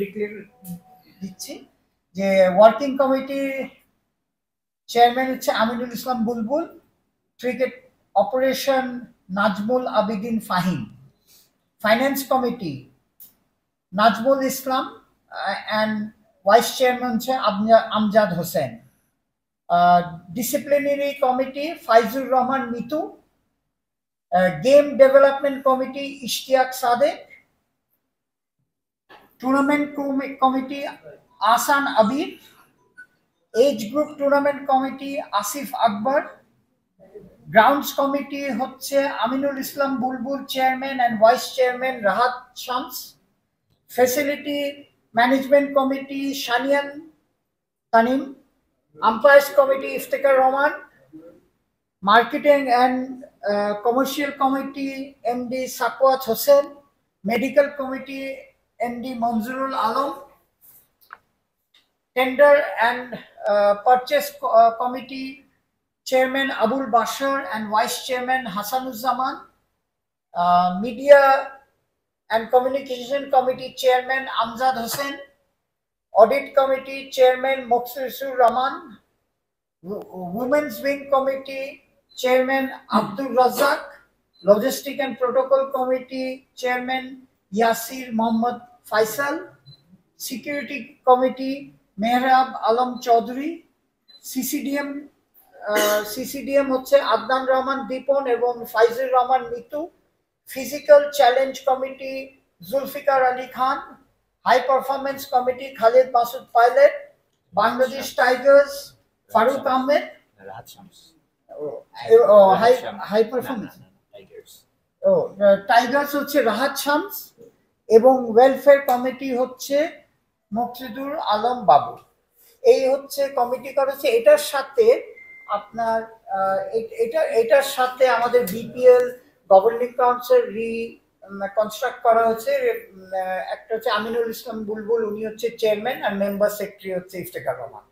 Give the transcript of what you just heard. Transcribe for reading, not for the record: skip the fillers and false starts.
Declare দিচ্ছি যে working committee chairman হচ্ছে Aminul Islam Bulbul, cricket operation Nazmul Abedin Fahim, finance committee Nazmul Islam and vice chairman হচ্ছে Amjad Hossain, disciplinary committee Faizur Rahman Mithu, game development committee Ishtiaq Sadek, tournament committee Ahsan Abir, age group tournament committee Asif Akbar, grounds committee হচ্ছে Aminul Islam Bulbul chairman and vice chairman Rahat Shams, facility management committee Shaniyan Tanim, umpires committee Iftekhar Rahman, marketing and commercial committee MD Sakhawat Hossain, medical committee MD Manjurul Alam, tender and purchase committee chairman Abul Bashar and vice chairman Hasanuzzaman, media and communication committee chairman Amjad Hossain, audit committee chairman Moksisur Rahman, women's wing committee chairman Abdur Razzak, logistic and protocol committee chairman Yasir Mohammad Faisal, security committee Mehrab Alam Chowdhury, CCDM হচ্ছে আদনান রহমান দীপন এবং Faizur Rahman Mithu, physical challenge committee Zulfiqar Ali Khan, high performance committee Khalid Masud Pilot, Bangladesh Tigers Faruk Ahmed, high performance tigers হচ্ছে রাহাত শামস এবং welfare committee হচ্ছে মকসুদুর আলম বাবু। এই হচ্ছে committee করেছে। এটার সাথে আপনার এটার সাথে আমাদের বিপিএল গভর্নিং কাউন্সিল কনস্ট্রাক্ট করা হচ্ছে। একটা হচ্ছে আমিনুল ইসলাম বুলবুল, উনি হচ্ছে চেয়ারম্যান, আর মেম্বার সেক্রেটারি হচ্ছে ইফতেখার রহমান।